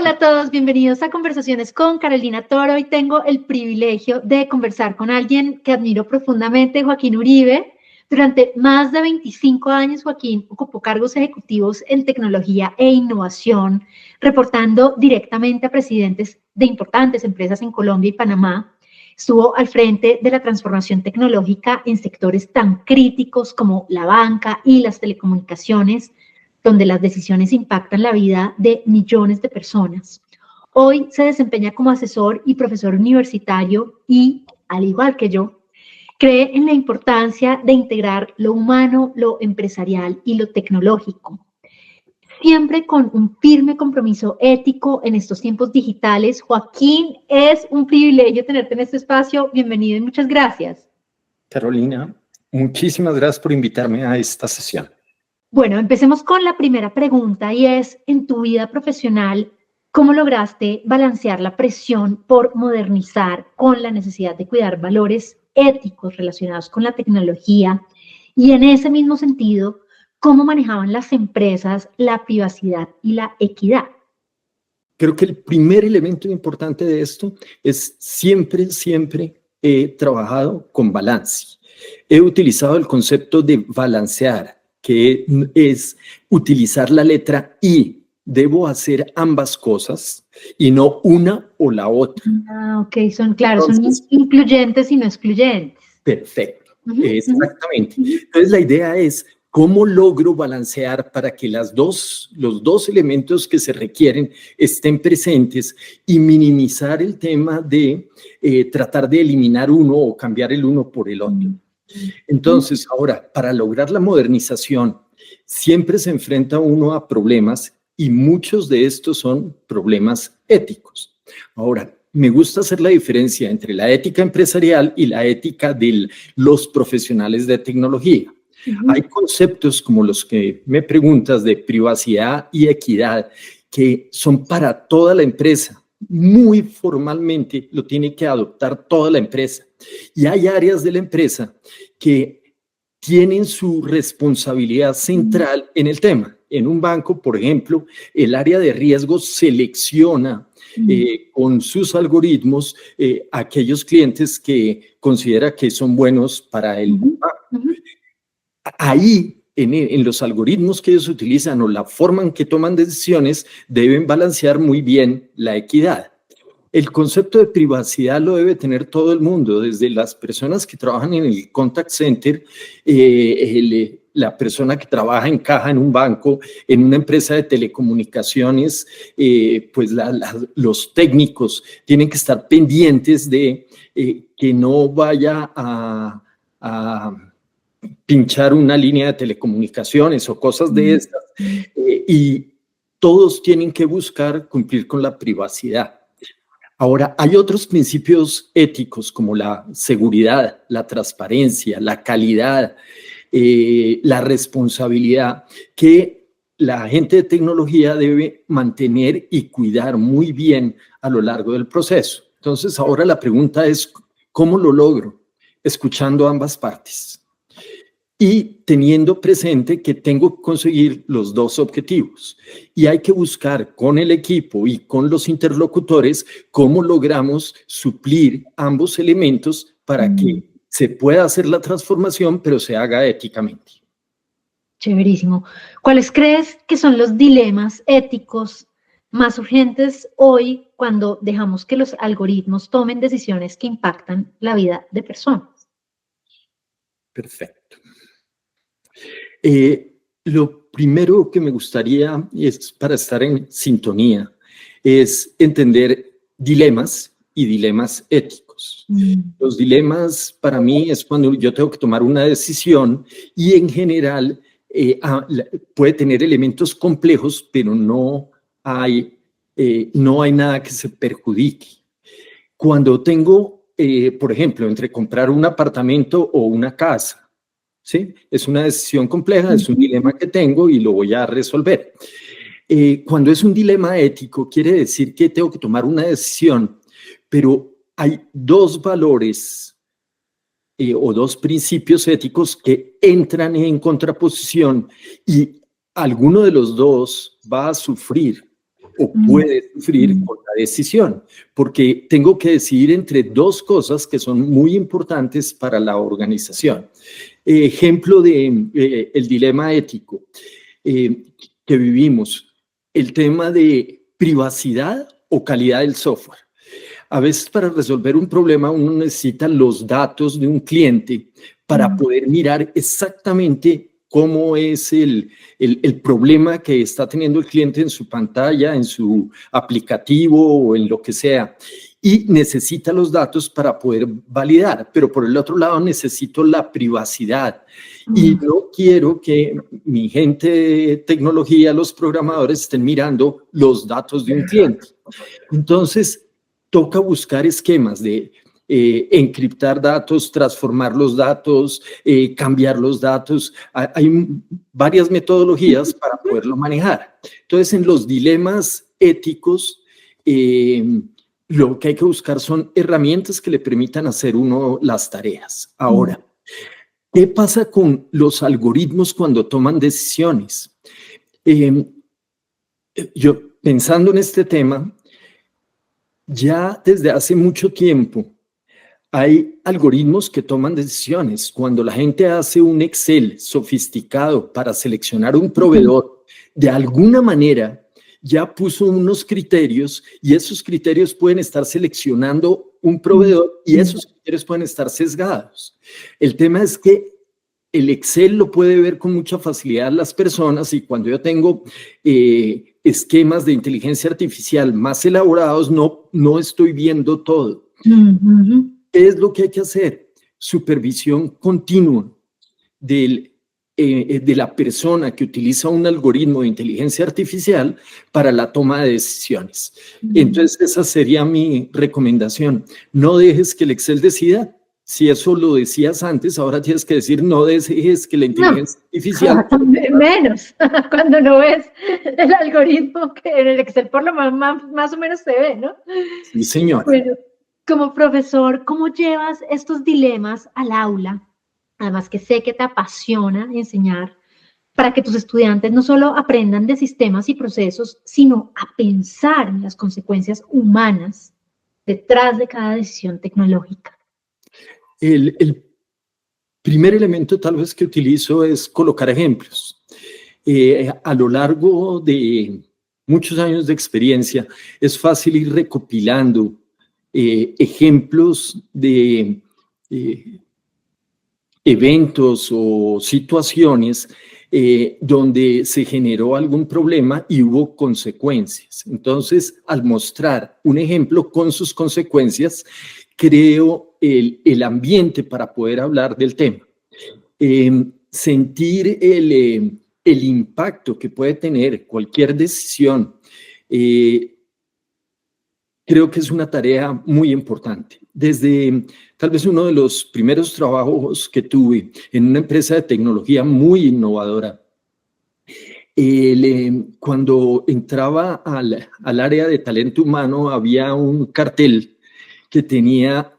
Hola a todos, bienvenidos a Conversaciones con Carolina Toro. Hoy tengo el privilegio de conversar con alguien que admiro profundamente, Joaquín Uribe. Durante más de 25 años, Joaquín ocupó cargos ejecutivos en tecnología e innovación, reportando directamente a presidentes de importantes empresas en Colombia y Panamá. Estuvo al frente de la transformación tecnológica en sectores tan críticos como la banca y las telecomunicaciones, donde las decisiones impactan la vida de millones de personas. Hoy se desempeña como asesor y profesor universitario y, al igual que yo, cree en la importancia de integrar lo humano, lo empresarial y lo tecnológico, siempre con un firme compromiso ético en estos tiempos digitales. Joaquín, es un privilegio tenerte en este espacio. Bienvenido y muchas gracias. Carolina, muchísimas gracias por invitarme a esta sesión. Bueno, empecemos con la primera pregunta y es, en tu vida profesional, ¿cómo lograste balancear la presión por modernizar con la necesidad de cuidar valores éticos relacionados con la tecnología? Y en ese mismo sentido, ¿cómo manejaban las empresas la privacidad y la equidad? Creo que el primer elemento importante de esto es siempre he trabajado con balance. He utilizado el concepto de balancear, que es utilizar la letra I. Debo hacer ambas cosas y no una o la otra. Ah, ok, son incluyentes y no excluyentes. Perfecto, exactamente. Entonces la idea es cómo logro balancear para que los dos elementos que se requieren estén presentes y minimizar el tema de tratar de eliminar uno o cambiar el uno por el otro. Entonces, ahora, para lograr la modernización, siempre se enfrenta uno a problemas y muchos de estos son problemas éticos. Ahora, me gusta hacer la diferencia entre la ética empresarial y la ética de los profesionales de tecnología. Hay conceptos como los que me preguntas de privacidad y equidad que son para toda la empresa. Muy formalmente lo tiene que adoptar toda la empresa. Y hay áreas de la empresa que tienen su responsabilidad central en el tema. En un banco, por ejemplo, el área de riesgos selecciona con sus algoritmos aquellos clientes que considera que son buenos para el banco. Ahí, en los algoritmos que ellos utilizan o la forma en que toman decisiones, deben balancear muy bien la equidad. El concepto de privacidad lo debe tener todo el mundo, desde las personas que trabajan en el contact center, la persona que trabaja en caja en un banco, en una empresa de telecomunicaciones, pues los técnicos tienen que estar pendientes de que no vaya a pinchar una línea de telecomunicaciones o cosas de estas, y todos tienen que buscar cumplir con la privacidad. Ahora, hay otros principios éticos como la seguridad, la transparencia, la calidad, la responsabilidad, que la gente de tecnología debe mantener y cuidar muy bien a lo largo del proceso. Entonces, ahora la pregunta es, ¿cómo lo logro? Escuchando ambas partes y teniendo presente que tengo que conseguir los dos objetivos. Y hay que buscar con el equipo y con los interlocutores cómo logramos suplir ambos elementos para que se pueda hacer la transformación, pero se haga éticamente. Chéverísimo. ¿Cuáles crees que son los dilemas éticos más urgentes hoy cuando dejamos que los algoritmos tomen decisiones que impactan la vida de personas? Perfecto. Lo primero que me gustaría, es para estar en sintonía, es entender dilemas y dilemas éticos. Los dilemas para mí es cuando yo tengo que tomar una decisión y en general puede tener elementos complejos, pero no hay nada que se perjudique. Cuando tengo, por ejemplo, entre comprar un apartamento o una casa, ¿sí? Es una decisión compleja, es un dilema que tengo y lo voy a resolver. Cuando es un dilema ético, quiere decir que tengo que tomar una decisión, pero hay dos valores o dos principios éticos que entran en contraposición y alguno de los dos va a sufrir o puede sufrir con la decisión, porque tengo que decidir entre dos cosas que son muy importantes para la organización. Ejemplo de el dilema ético que vivimos, el tema de privacidad o calidad del software. A veces para resolver un problema uno necesita los datos de un cliente para poder mirar exactamente cómo es el problema que está teniendo el cliente en su pantalla, en su aplicativo o en lo que sea. Y necesita los datos para poder validar, pero por el otro lado necesito la privacidad. Y no quiero que mi gente de tecnología, los programadores, estén mirando los datos de un cliente. Entonces, toca buscar esquemas de encriptar datos, transformar los datos, cambiar los datos. Hay varias metodologías para poderlo manejar. Entonces, en los dilemas éticos, lo que hay que buscar son herramientas que le permitan hacer uno las tareas. Ahora, ¿qué pasa con los algoritmos cuando toman decisiones? Yo, pensando en este tema, ya desde hace mucho tiempo hay algoritmos que toman decisiones. Cuando la gente hace un Excel sofisticado para seleccionar un proveedor, de alguna manera ya puso unos criterios y esos criterios pueden estar seleccionando un proveedor y esos criterios pueden estar sesgados. El tema es que el Excel lo puede ver con mucha facilidad las personas y cuando yo tengo esquemas de inteligencia artificial más elaborados, no estoy viendo todo. ¿Qué es lo que hay que hacer? Supervisión continua de la persona que utiliza un algoritmo de inteligencia artificial para la toma de decisiones. Entonces, esa sería mi recomendación. No dejes que el Excel decida. Si eso lo decías antes, ahora tienes que decir no dejes que la inteligencia artificial... Menos, cuando no ves el algoritmo que en el Excel por lo más o menos se ve, ¿no? Sí, señor. Bueno, como profesor, ¿cómo llevas estos dilemas al aula? Además que sé que te apasiona enseñar para que tus estudiantes no solo aprendan de sistemas y procesos, sino a pensar en las consecuencias humanas detrás de cada decisión tecnológica. El primer elemento tal vez que utilizo es colocar ejemplos. A lo largo de muchos años de experiencia es fácil ir recopilando ejemplos de eventos o situaciones donde se generó algún problema y hubo consecuencias. Entonces, al mostrar un ejemplo con sus consecuencias, creo el ambiente para poder hablar del tema. Sentir el impacto que puede tener cualquier decisión, creo que es una tarea muy importante. Desde tal vez uno de los primeros trabajos que tuve en una empresa de tecnología muy innovadora, cuando entraba al área de talento humano había un cartel que tenía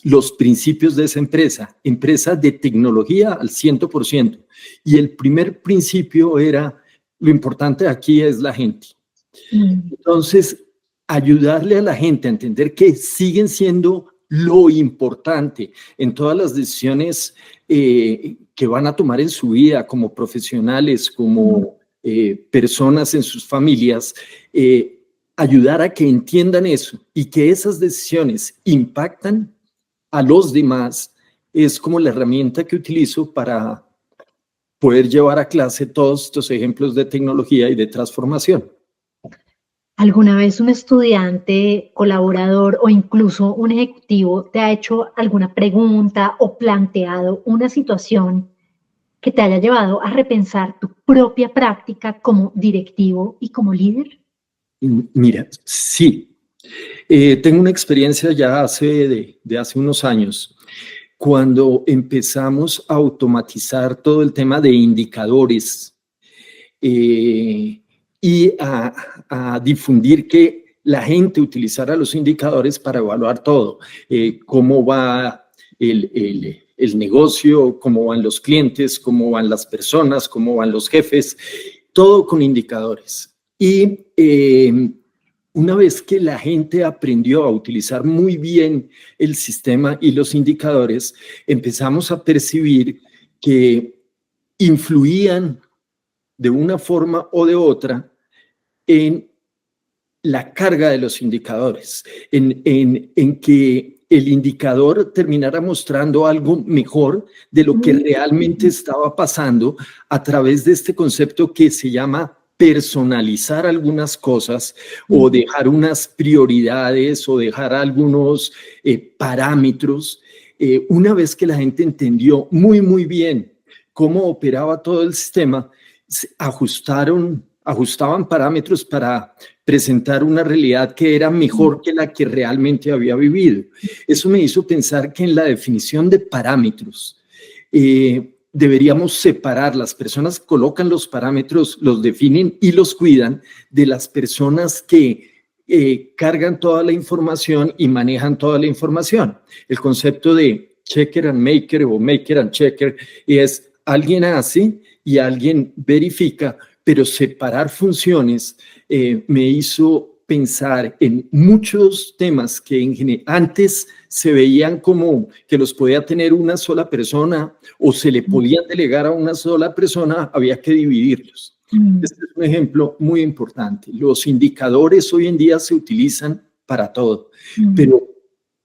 los principios de esa empresa de tecnología al 100%. Y el primer principio era, lo importante aquí es la gente. Entonces, ayudarle a la gente a entender que siguen siendo lo importante en todas las decisiones que van a tomar en su vida como profesionales, como personas en sus familias, ayudar a que entiendan eso y que esas decisiones impactan a los demás es como la herramienta que utilizo para poder llevar a clase todos estos ejemplos de tecnología y de transformación. ¿Alguna vez un estudiante, colaborador o incluso un ejecutivo te ha hecho alguna pregunta o planteado una situación que te haya llevado a repensar tu propia práctica como directivo y como líder? Mira, sí. Tengo una experiencia ya de hace unos años, cuando empezamos a automatizar todo el tema de indicadores y a difundir que la gente utilizara los indicadores para evaluar todo, cómo va el negocio, cómo van los clientes, cómo van las personas, cómo van los jefes, todo con indicadores. Y una vez que la gente aprendió a utilizar muy bien el sistema y los indicadores, empezamos a percibir que influían de una forma o de otra en la carga de los indicadores, en que el indicador terminara mostrando algo mejor de lo que realmente estaba pasando a través de este concepto que se llama personalizar algunas cosas o dejar unas prioridades o dejar algunos parámetros. Una vez que la gente entendió muy bien cómo operaba todo el sistema, ajustaban parámetros para presentar una realidad que era mejor que la que realmente había vivido. Eso me hizo pensar que en la definición de parámetros deberíamos separar. Las personas que colocan los parámetros, los definen y los cuidan, de las personas que cargan toda la información y manejan toda la información. El concepto de checker and maker o maker and checker es alguien hace y alguien verifica, pero separar funciones me hizo pensar en muchos temas que antes se veían como que los podía tener una sola persona o se le podían delegar a una sola persona, había que dividirlos. Este es un ejemplo muy importante. Los indicadores hoy en día se utilizan para todo, pero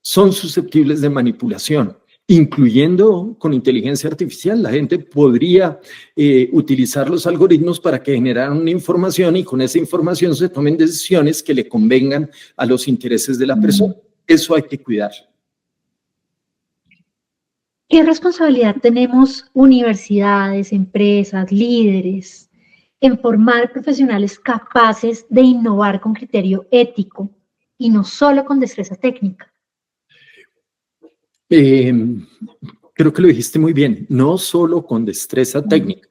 son susceptibles de manipulación, incluyendo con inteligencia artificial. La gente podría utilizar los algoritmos para que generaran una información y con esa información se tomen decisiones que le convengan a los intereses de la persona. Eso hay que cuidar. ¿Qué responsabilidad tenemos universidades, empresas, líderes en formar profesionales capaces de innovar con criterio ético y no solo con destreza técnica? Creo que lo dijiste muy bien, no solo con destreza técnica.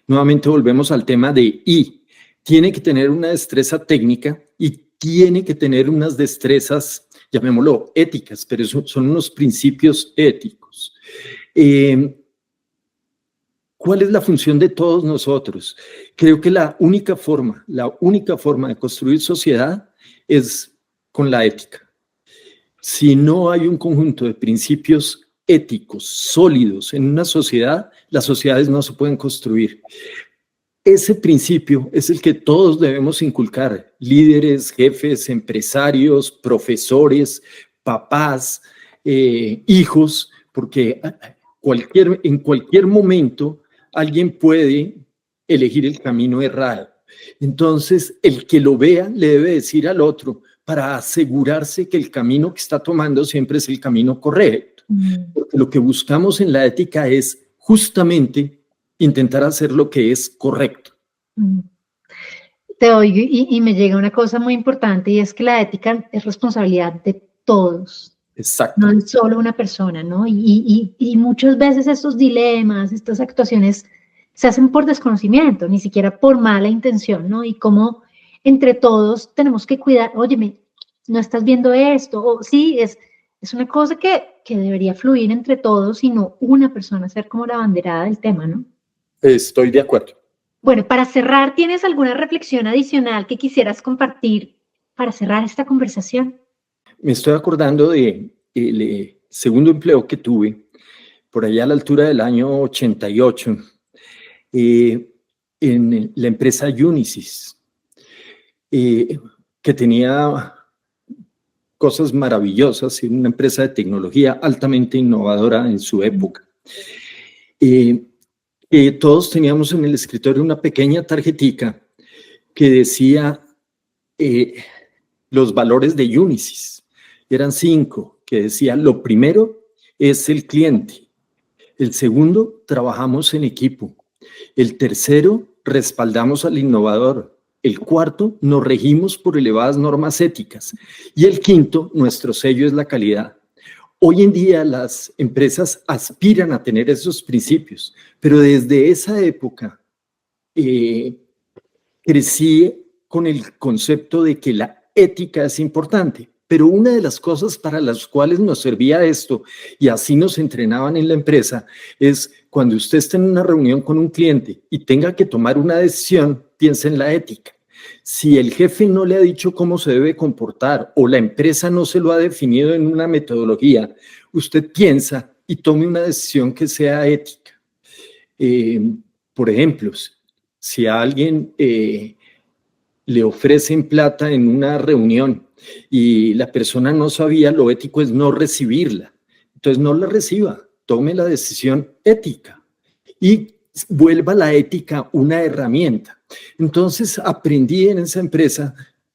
Nuevamente volvemos al tema de I. Tiene que tener una destreza técnica y tiene que tener unas destrezas, llamémoslo éticas, pero son unos principios éticos. ¿Cuál es la función de todos nosotros? Creo que la única forma de construir sociedad es con la ética. Si no hay un conjunto de principios éticos sólidos en una sociedad, las sociedades no se pueden construir. Ese principio es el que todos debemos inculcar, líderes, jefes, empresarios, profesores, papás, hijos, porque en cualquier momento alguien puede elegir el camino errado. Entonces, el que lo vea le debe decir al otro para asegurarse que el camino que está tomando siempre es el camino correcto. Porque lo que buscamos en la ética es justamente intentar hacer lo que es correcto. Te oigo y me llega una cosa muy importante, y es que la ética es responsabilidad de todos. Exacto. No es solo una persona, ¿no? Y muchas veces estos dilemas, estas actuaciones se hacen por desconocimiento, ni siquiera por mala intención, ¿no? Y como entre todos tenemos que cuidar, óyeme, no estás viendo esto, o sí, es una cosa que debería fluir entre todos y no una persona ser como la banderada del tema, ¿no? Estoy de acuerdo. Bueno, para cerrar, ¿tienes alguna reflexión adicional que quisieras compartir para cerrar esta conversación? Me estoy acordando del segundo empleo que tuve, por allá a la altura del año 88, en la empresa Unisys, que tenía cosas maravillosas, una empresa de tecnología altamente innovadora en su época. Todos teníamos en el escritorio una pequeña tarjetica que decía los valores de Unisys. Eran 5, que decía: lo primero es el cliente, el segundo, trabajamos en equipo, el tercero, respaldamos al innovador, el cuarto, nos regimos por elevadas normas éticas, y el quinto, nuestro sello es la calidad. Hoy en día las empresas aspiran a tener esos principios, pero desde esa época crecí con el concepto de que la ética es importante. Pero una de las cosas para las cuales nos servía esto, y así nos entrenaban en la empresa, es cuando usted esté en una reunión con un cliente y tenga que tomar una decisión, piense en la ética. Si el jefe no le ha dicho cómo se debe comportar o la empresa no se lo ha definido en una metodología, usted piensa y tome una decisión que sea ética. Por ejemplo, si a alguien le ofrecen plata en una reunión y la persona no sabía, lo ético es no recibirla. Entonces no la reciba, tome la decisión ética y vuelva la ética una herramienta. Entonces aprendí en esa empresa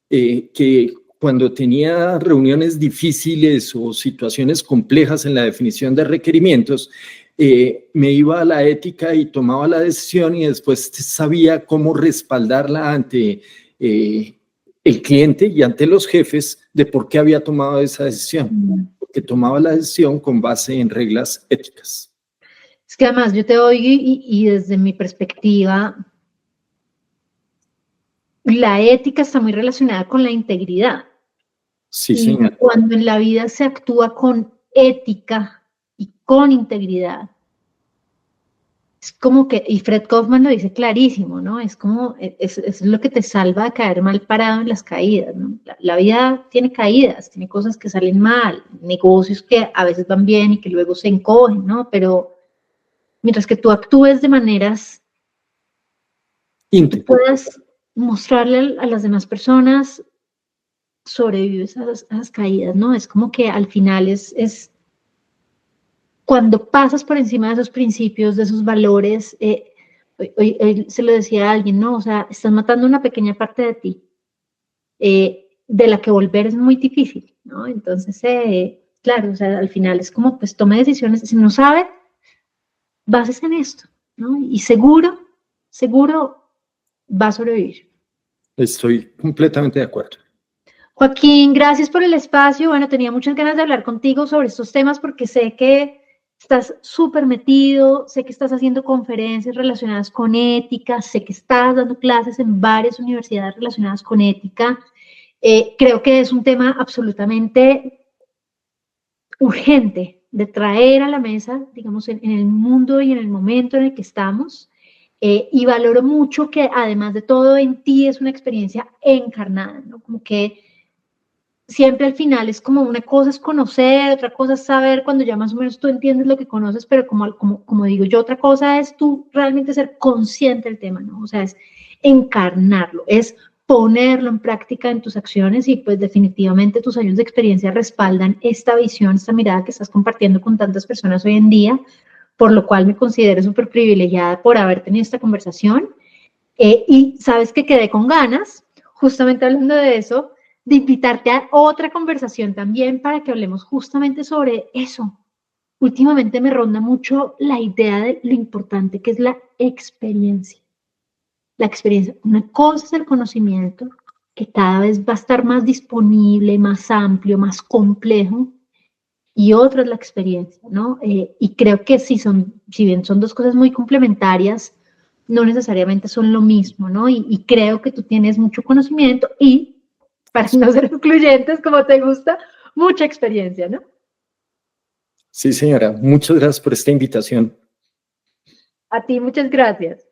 que cuando tenía reuniones difíciles o situaciones complejas en la definición de requerimientos, me iba a la ética y tomaba la decisión y después sabía cómo respaldarla ante el cliente y ante los jefes de por qué había tomado esa decisión, porque tomaba la decisión con base en reglas éticas. Es que además yo te oigo y desde mi perspectiva, la ética está muy relacionada con la integridad. Sí, señor. Cuando en la vida se actúa con ética y con integridad, es como que, y Fred Kaufman lo dice clarísimo, ¿no? Es como, es lo que te salva de caer mal parado en las caídas, ¿no? La vida tiene caídas, tiene cosas que salen mal, negocios que a veces van bien y que luego se encogen, ¿no? Pero mientras que tú actúes de maneras que tú puedas mostrarle a las demás personas, sobrevives a esas caídas, ¿no? Es como que al final es cuando pasas por encima de esos principios, de esos valores, hoy se lo decía a alguien, ¿no? O sea, estás matando una pequeña parte de ti, de la que volver es muy difícil, ¿no? Entonces, claro, o sea, al final es como, pues tome decisiones, si no sabe, bases en esto, ¿no? Y seguro va a sobrevivir. Estoy completamente de acuerdo. Joaquín, gracias por el espacio. Bueno, tenía muchas ganas de hablar contigo sobre estos temas porque sé que estás súper metido, sé que estás haciendo conferencias relacionadas con ética, sé que estás dando clases en varias universidades relacionadas con ética. Creo que es un tema absolutamente urgente de traer a la mesa, digamos, en el mundo y en el momento en el que estamos. Y valoro mucho que además de todo en ti es una experiencia encarnada, ¿no? Como que siempre al final es como una cosa es conocer, otra cosa es saber cuando ya más o menos tú entiendes lo que conoces, pero como digo yo, otra cosa es tú realmente ser consciente del tema, ¿no? O sea, es encarnarlo, es ponerlo en práctica en tus acciones y pues definitivamente tus años de experiencia respaldan esta visión, esta mirada que estás compartiendo con tantas personas hoy en día, por lo cual me considero súper privilegiada por haber tenido esta conversación. Y sabes que quedé con ganas, justamente hablando de eso, de invitarte a otra conversación también para que hablemos justamente sobre eso. Últimamente me ronda mucho la idea de lo importante que es la experiencia. La experiencia, una cosa es el conocimiento, que cada vez va a estar más disponible, más amplio, más complejo, y otra es la experiencia, ¿no? Y creo que si bien son dos cosas muy complementarias, no necesariamente son lo mismo, ¿no? Y creo que tú tienes mucho conocimiento y, para no ser excluyentes, como te gusta, mucha experiencia, ¿no? Sí, señora. Muchas gracias por esta invitación. A ti, muchas gracias.